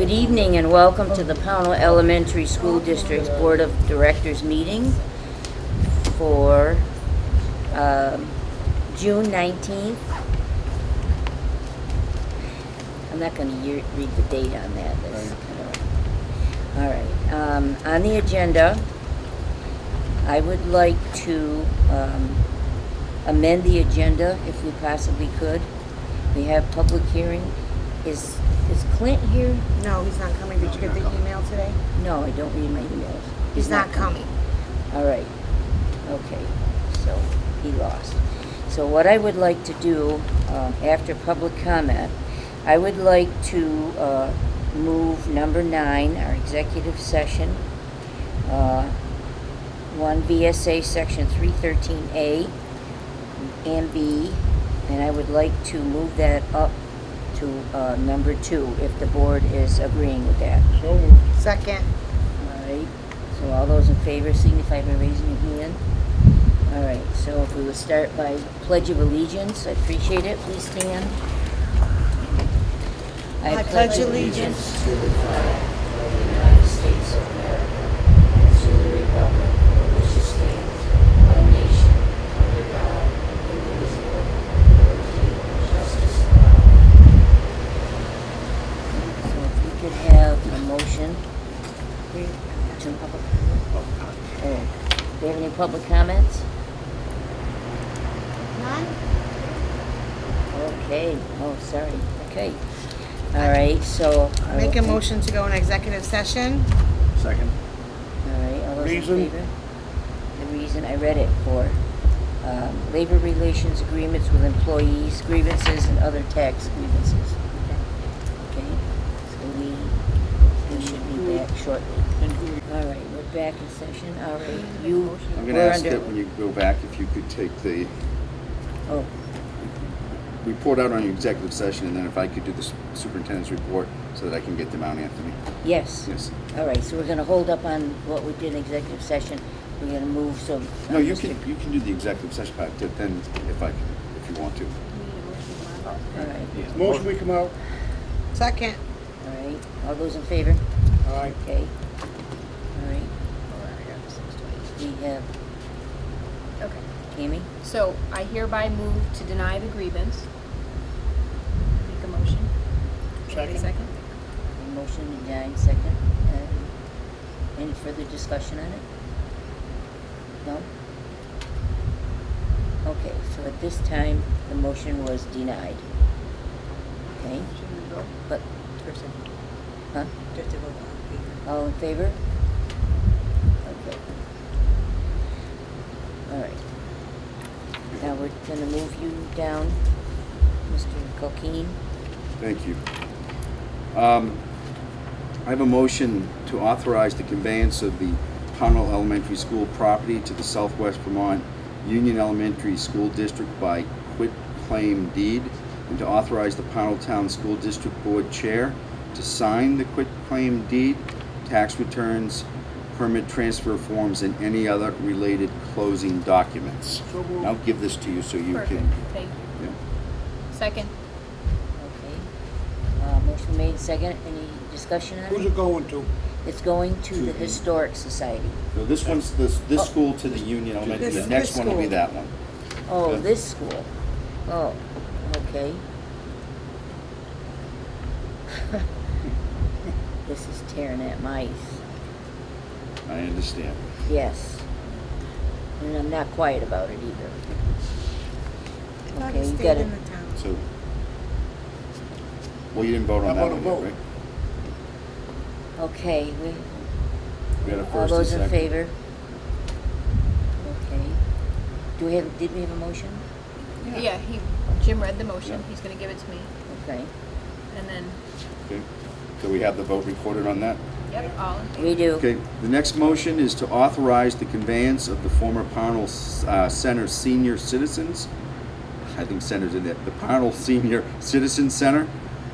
Good evening and welcome to the Pownal Elementary School District's Board of Directors meeting for June 19th. I'm not going to read the date on that. That's kind of, all right. On the agenda, I would like to amend the agenda if we possibly could. We have public hearing. Is Clint here? No, he's not coming. Did you get the email today? No, I don't read my emails. He's not coming. All right. Okay. So he lost. So what I would like to do after public comment, I would like to move number 9, our executive session, 1 VSA section 313A and B, and I would like to move that up to number 2, if the board is agreeing with that. So moved. Second. All right, so all those in favor signify by raising your hand. All right, so if we would start by Pledge of Allegiance, I appreciate it. Please stand. I pledge allegiance to the flag of the United States of America and to the republic for which it stands, one nation, under God, indivisible, with liberty and justice for all. So if we could have a motion to do you have any public comments? None? Okay. Oh, sorry. Okay. All right. So Make a motion to go in executive session. Second. All right. All those Reason? in favor? The reason I read it for labor relations agreements with employees, grievances, and other tax grievances. Okay. So we should be back shortly. All right. We're back in session. All right. I'm going to ask that when you go back, if you could take the Oh. report out on your executive session, and then if I could do the superintendent's report so that I can get to Mount Anthony. Yes. Yes. All right. So we're going to hold up on what we did in executive session. We're going to move some. No, you can do the executive session part then if you want to. All right. Motion we come out. Second. All right. All those in favor? Aye. Okay. All right. We have Okay, Amy. so I hereby move to deny the grievance. Make a motion. Second. Second. A motion to deny, second. Any further discussion on it? No? Okay, so at this time, the motion was denied. Okay? Should we vote? But, First and huh? just to vote on All in favor? Okay. All right. Now we're gonna move you down, Mr. Coquine. Thank you. I have a motion to authorize the conveyance of the Pownal Elementary School property to the Southwest Vermont Union Elementary School District by quitclaim deed, and to authorize the Pownal Town School District Board Chair to sign the quitclaim deed, tax returns, permit transfer forms, and any other related closing documents. So moved. I'll give this to you so you Perfect, can. thank you. Yeah. Second. Okay. Motion made, second. Any discussion on Who's it? it going to? It's going to the the- Historic Society. So this one's this school to the Union Elementary. This- The next this one will be school. that one. Oh, Yeah. this school. Oh, okay. This is tearing at mice. I understand. Yes. And I'm not quiet about it either. I thought Okay, he you stayed got in it. the town. So, well, you didn't vote How on that about a one yet, vote? right? Okay, We got a all first and those in second. favor? Okay. Did we have a motion? Yeah, Jim read the motion, Yeah. he's gonna give it to me, Okay. and then, Okay. So we have the vote recorded on that? yep, all in favor. We do. Okay, the next motion is to authorize the conveyance of the former Pownal Center Senior Citizens, I think center's in there, the Pownal Senior Citizen Center,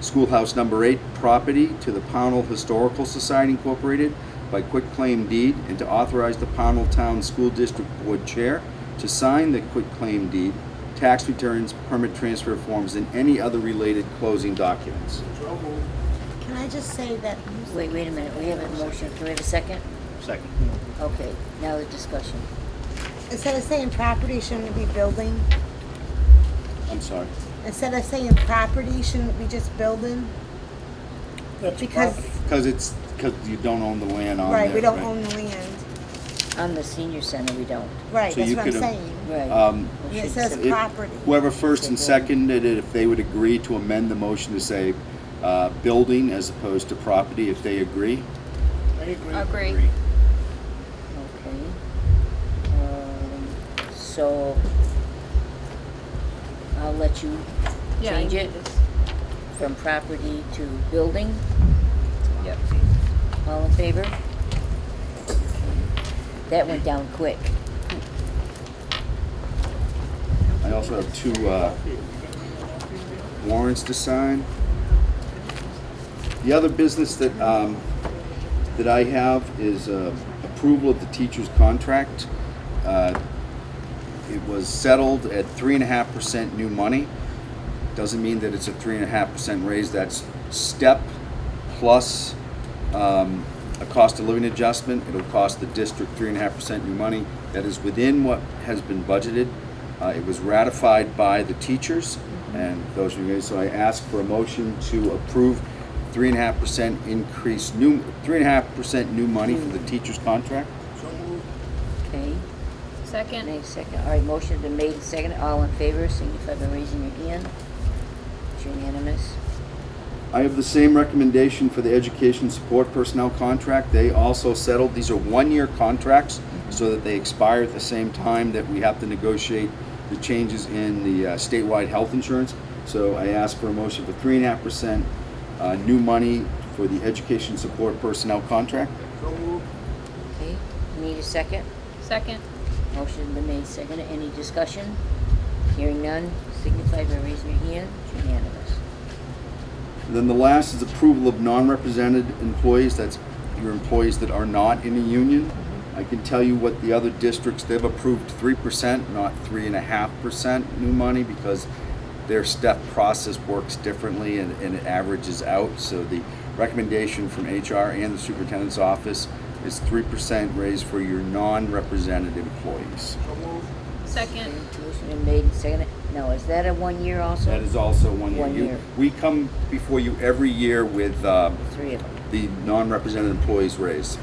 Schoolhouse Number 8 property to the Pownal Historical Society Incorporated by quitclaim deed, and to authorize the Pownal Town School District Board Chair to sign the quitclaim deed, tax returns, permit transfer forms, and any other related closing documents. So moved. Can I just say that? Wait a minute, we have a motion, can we have a second? Second. Okay, now the discussion. Instead of saying property, shouldn't it be building? I'm sorry. Instead of saying property, shouldn't it be just building? Because, Because you don't own the land on there. right, we don't own the land. On the senior center, we don't. Right, So that's you what I'm could've- saying. Right. And We it should says say- property. Whoever first and seconded it, if they would agree to amend the motion to say building as opposed to property, if they agree. I agree. Agree. Okay. So, I'll let you Yeah, change you it did this. from property to building. Yep. All in favor? That went down quick. I also have two warrants to sign. The other business that that I have is approval of the teacher's contract. It was settled at 3.5% new money. Doesn't mean that it's a 3.5% raise. That's step plus a cost of living adjustment. It'll cost the district 3.5% new money. That is within what has been budgeted. It was ratified by the teachers and those remain. So I ask for a motion to approve 3.5% increase, 3.5% new money for the teacher's contract. Okay, Second. May second. All right, motion's been made and seconded. All in favor, signify by raising your hand. It's unanimous. I have the same recommendation for the education support personnel contract. They also settled, these are one-year contracts, so that they expire at the same time that we have to negotiate the changes in the statewide health insurance. So I ask for a motion for 3.5% new money for the education support personnel contract. Okay, need a second? Second. Motion's been made, seconded. Any discussion? Hearing none, signify by raising your hand. It's unanimous. And then the last is approval of non-represented employees. That's your employees that are not in a union. I can tell you what the other districts, they've approved 3%, not 3.5% new money, because their step process works differently and it averages out. So the recommendation from HR and the superintendent's office is 3% raise for your non-represented employees. Second. Okay, motion been made and seconded. Now, is that a 1 year also? That is also 1 year. 1 year. We come before you every year with Three of them. the non-represented employees raise.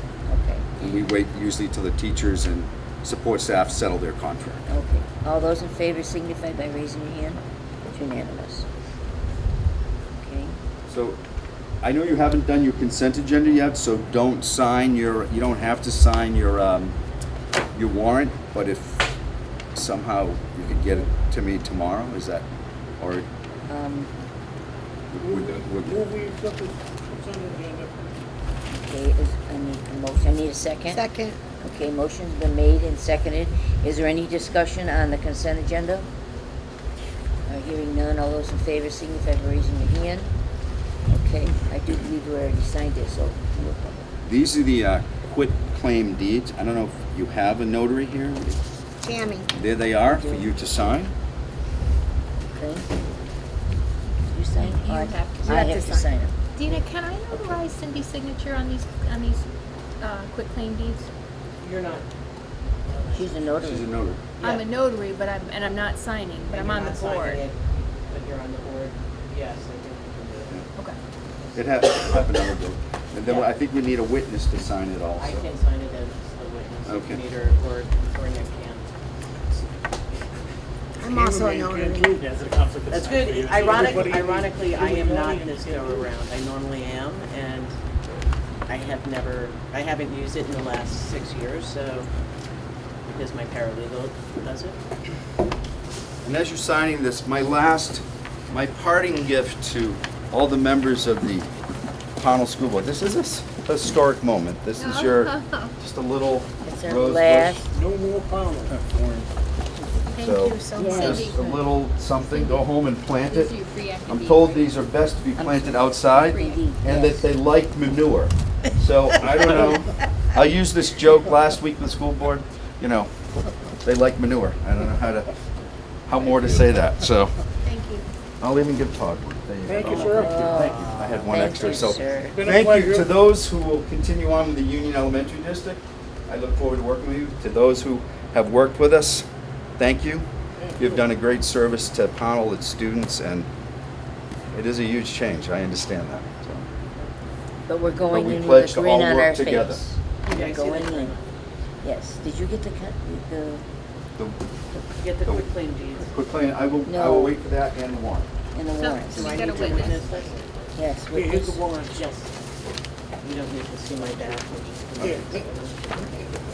Okay. And we wait usually till the teachers and support staff settle their contract. Okay. All those in favor signify by raising your hand. It's unanimous. Okay. So I know you haven't done your consent agenda yet, so don't sign you don't have to sign your warrant, but if somehow you could get it to me tomorrow, is that, or would- Move we accept the consent agenda. Okay, I need a motion. I need a second. Second. Okay, motion's been made and seconded. Is there any discussion on the consent agenda? Hearing none, all those in favor signify by raising your hand. Okay, I do believe we already signed it, so we'll come. these are the quit claim deeds. I don't know if you have a notary here. Tammy. There they are for you to sign. Okay. You sign? You Or have to. I You have have to to sign. sign them. Dina, can I notarize Cindy's signature on these quit claim deeds? You're not. She's a notary. She's a notary. I'm a notary, but I'm not signing, but I'm you're on the not signing board. it, But you're on the board, yes, I think you can do it. Okay. It has happened on the board. And then I think we need a witness to sign it also. I can sign it as a witness, Okay. if you need her, or Nick can. I'm also a notary. Yeah, is it a conflict of That's interest for you? good. Everybody- Ironically, I am not everybody this can go do it. around. I normally am, and I haven't used it in the last 6 years, so, because my paralegal does it. And as you're signing this, my parting gift to all the members of the Pownal School Board. This is a historic moment. This is your, just a little It's our rose last. bush. No more Pownal. Thank So, you so much. just a little something, go home and plant These it. are your free active I'm deeds, told right? these are best to be planted outside Indeed, and yes. that they like manure. So, I don't know, I used this joke last week with the school board, you know, they like manure. I don't know how more to say that, so. Thank you. I'll even give Todd one. There you Thank go. you, sir. Thank you. I had one Thank extra, you, so. sir. Been a Thank you pleasure. to those who will continue on with the Union Elementary District. I look forward to working with you. To those who have worked with us, thank you. You've done a great service to Pownal, its students, and it is a huge change. I understand that. So. But we're going we in pledge with a to grin all on work our together. face. You We're guys see going that? in. Yes. Did you get the The Get the The- quick claim deeds. quick claim, I will No. wait for that and the warrant. in the So- warrants? so Do I we need gotta to witness. witness this? Yes. Yeah, here's Witness. the warrants. Yes. You don't need to see my back. Yeah.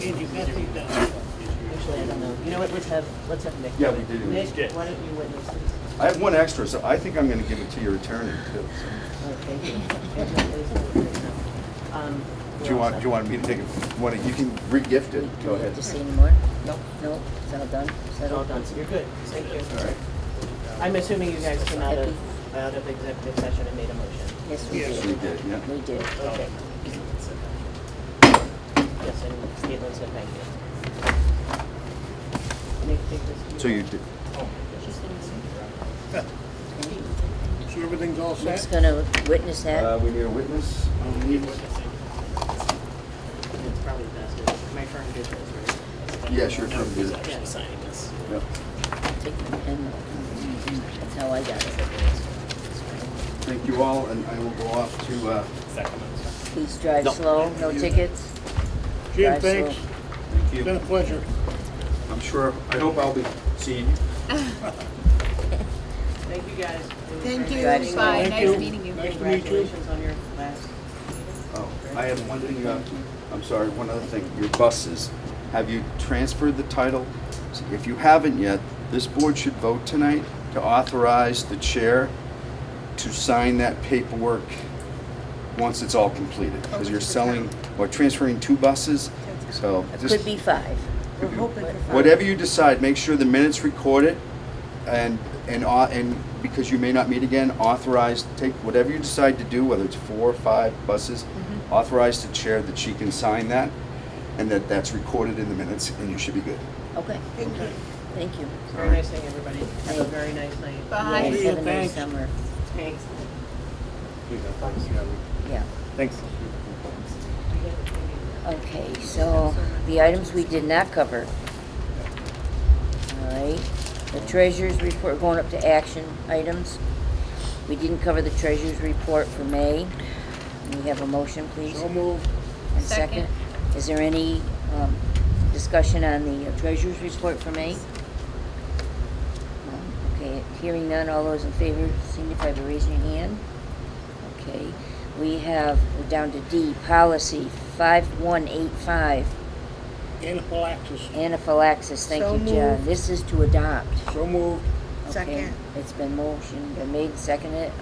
Angie, pass these down. Actually, I don't know. You know what, let's have Nick. Yeah, we do. Nick, why don't you witness this? I have one extra, so I think I'm going to give it to your attorney too. Okay. Do you want me to take it? You can re-gift it. Go Do we ahead. have to say any more? No. No, it's all done? It's all done, so you're good. Thank you. All right. I'm assuming you guys came out Happy? of executive session and made a motion. Yes, we Yes. We did. did, yeah. We did. Okay. Yes, and Caitlin said thank you. Nick, take this. So you did. So everything's all Nick's set? gonna witness that. We need a witness. It's probably best if my firm did this, right? Yes, your firm did it. Yeah, signing this. Yep. Take the pen. That's how I got it. Thank you all, and I will go off to, Please drive slow, no tickets. Jim, Drive slow. thanks. thank It's been a you. pleasure. I'm sure, I hope I'll be seeing you. Thank you, guys. Thank you. Drive slow. Bye, Thank nice you. meeting you. Nice to meet you. Congratulations on your last meeting. Oh, I have one thing, I'm sorry, one other thing. Your buses, have you transferred the title? If you haven't yet, this board should vote tonight to authorize the chair to sign that paperwork once it's all completed. Because you're selling, or transferring 2 buses, so It just, could be 5. We're hoping for fun. whatever you decide, make sure the minutes record it, and because you may not meet again, authorize, take whatever you decide to do, whether it's 4 or 5 buses, authorize the chair that she can sign that, and that's recorded in the minutes, and you should be good. Okay, Thank you. thank you. Very nice seeing everybody. Have a very nice night. Bye. Yes, See you, have a nice thanks. summer. Thanks. Yeah. Thanks. Okay, so the items we did not cover. All right, the treasurer's report, going up to action items. We didn't cover the treasurer's report for May. Can we have a motion, please? So moved. And Second. Is there any discussion on the treasurer's report for May? Okay, hearing none, all those in favor signify by raising your hand. Okay, we're down to D, policy 5185, Anaphylaxis. anaphylaxis. Thank So you, John. moved. This is to adopt. So moved. Okay, Second. it's been made and seconded.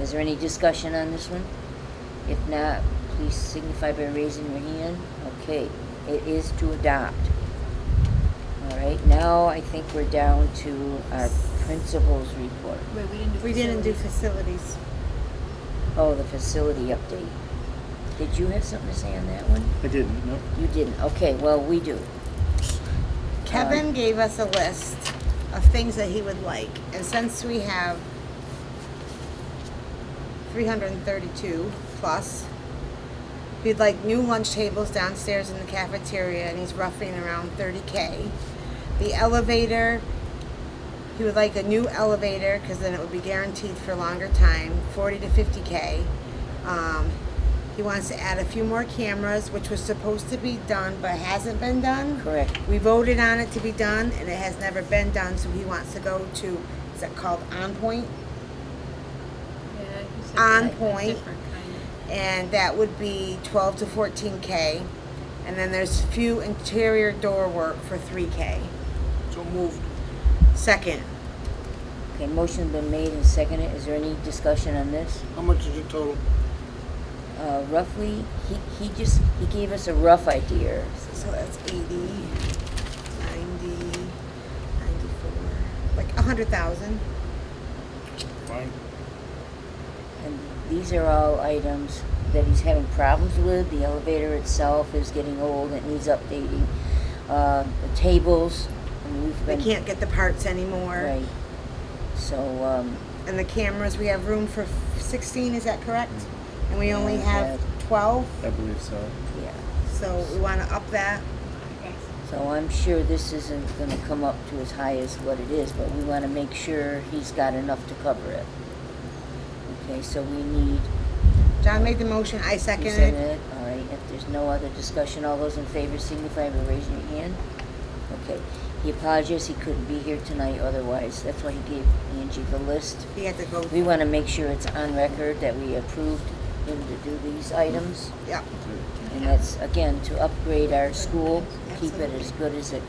Is there any discussion on this one? If not, please signify by raising your hand. Okay, it is to adopt. All right, now I think we're down to our principal's report. Wait, We didn't do facilities. facilities. Oh, the facility update. Did you have something to say on that one? I didn't, no. You didn't. Okay, well, we do. Kevin gave us a list of things that he would like, and since we have 332 plus, he'd like new lunch tables downstairs in the cafeteria, and he's roughing around 30K. The elevator, he would like a new elevator, because then it would be guaranteed for a longer time, 40 to 50K. He wants to add a few more cameras, which was supposed to be done, but hasn't been done. Correct. We voted on it to be done, and it has never been done, so he wants to go to, is that called On Point? Yeah, you said On a point. different kind And that would be 12 to 14K. And then there's a few interior door work for 3K. So moved. Second, Okay, motion's been made and seconded. Is there any discussion on this? How much is it total? Roughly, he gave us a rough idea. so that's 80, 90, 94, like 100,000. Fine. And these are all items that he's having problems with. The elevator itself is getting old, it needs updating. The tables, I mean, we've They been. can't get the parts anymore. Right. So, And the cameras, we have room for 16, is that correct? And we only Yeah, have 12, I believe so. Yeah. so we want to up that. So I'm sure this isn't gonna come up to as high as what it is, but we wanna make sure he's got enough to cover it. Okay, so we need, John made the motion, I you seconded said it. it, all right, if there's no other discussion, all those in favor signify by raising your hand. Okay, he apologized, he couldn't be here tonight otherwise, that's why he gave Angie the list. He had to go. We wanna make sure it's on record that we approved him to do these items. Yeah. And that's, again, to upgrade our school, keep it as good as it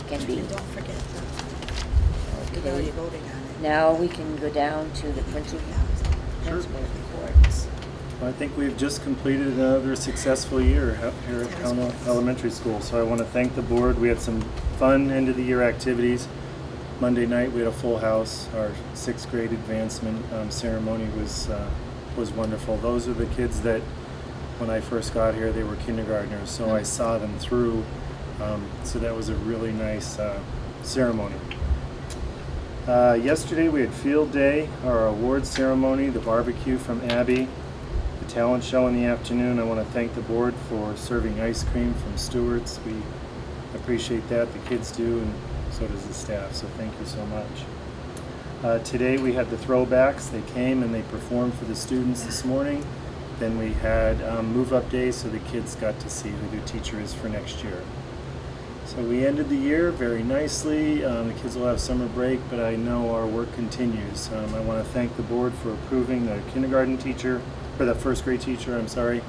can be. Don't forget that. We've already Okay, voted on it. now we can go down to the principal's reports. Well, I think we've just completed another successful year here at Pownal Elementary School. So I want to thank the board. We had some fun end of the year activities. Monday night we had a full house. Our 6th grade advancement ceremony was wonderful. Those are the kids that, when I first got here, they were kindergartners. So I saw them through. So that was a really nice ceremony. Yesterday we had field day, our awards ceremony, the barbecue from Abby, the talent show in the afternoon. I want to thank the board for serving ice cream from Stewart's. We appreciate that, the kids do, and so does the staff, so thank you so much. Today we had the throwbacks. They came and they performed for the students this morning. Then we had move-up day, so the kids got to see who their teacher is for next year. So we ended the year very nicely. The kids will have summer break, but I know our work continues. I want to thank the board for approving the kindergarten teacher, or the 1st grade teacher, I'm sorry.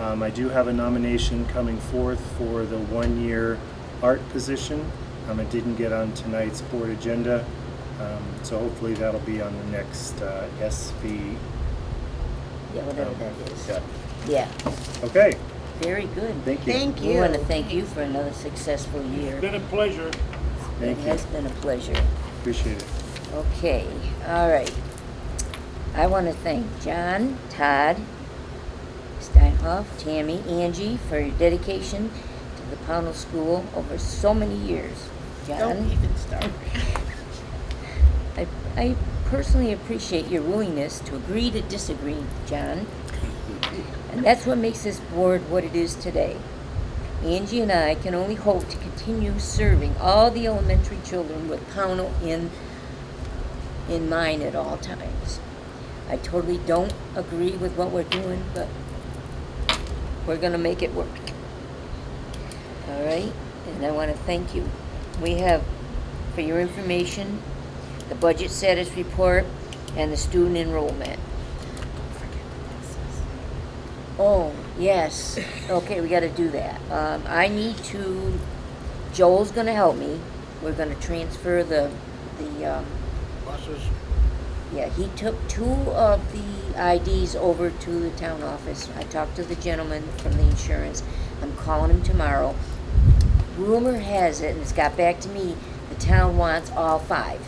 I do have a nomination coming forth for the 1-year art position. It didn't get on tonight's board agenda, so hopefully that'll be on the next SV. Yeah, whatever that is. Yeah. Yeah, Okay, very good. thank you. Thank We you. want to thank you for another successful year. It's been a pleasure. It Thank you. has been a pleasure. Appreciate it. Okay, all right. I want to thank John, Todd, Steinhoff, Tammy, Angie for your dedication to the Pownal School over so many years. Don't John, even start. I personally appreciate your willingness to agree to disagree, John. And that's what makes this board what it is today. Angie and I can only hope to continue serving all the elementary children with Pownal in mind at all times. I totally don't agree with what we're doing, but we're going to make it work. All right? And I want to thank you. We have, for your information, the budget status report and the student enrollment. Oh, yes. Okay, we got to do that. I need to, Joel's going to help me. We're going to transfer the Buses. yeah, he took 2 of the IDs over to the town office. I talked to the gentleman from the insurance. I'm calling him tomorrow. Rumor has it, and it's got back to me, the town wants all 5.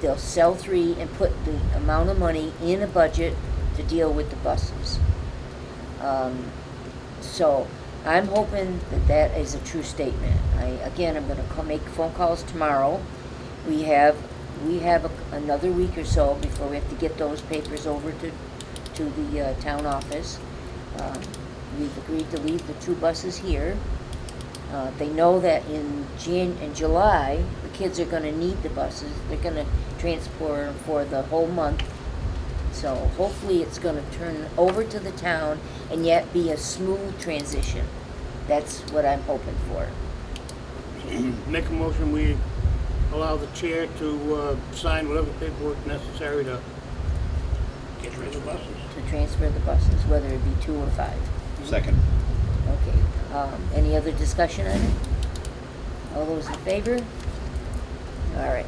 They'll sell 3 and put the amount of money in a budget to deal with the buses. So I'm hoping that that is a true statement. I'm going to make phone calls tomorrow. We have another week or so before we have to get those papers over to the town office. We've agreed to leave the 2 buses here. They know that in July, the kids are going to need the buses. They're going to transport them for the whole month. So hopefully it's going to turn over to the town and yet be a smooth transition. That's what I'm hoping for. Make a motion, we allow the chair to sign whatever paperwork necessary to get rid of the buses. To transfer the buses, whether it be 2 or 5. Second. Okay. Any other discussion on it? All those in favor? All right.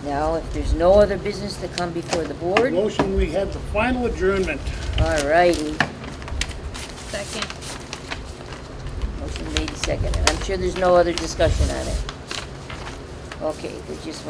Now, if there's no other business to come before the board, Motion, we have the final adjournment. all righty. Second. Motion made and seconded. I'm sure there's no other discussion on it. Okay, they just want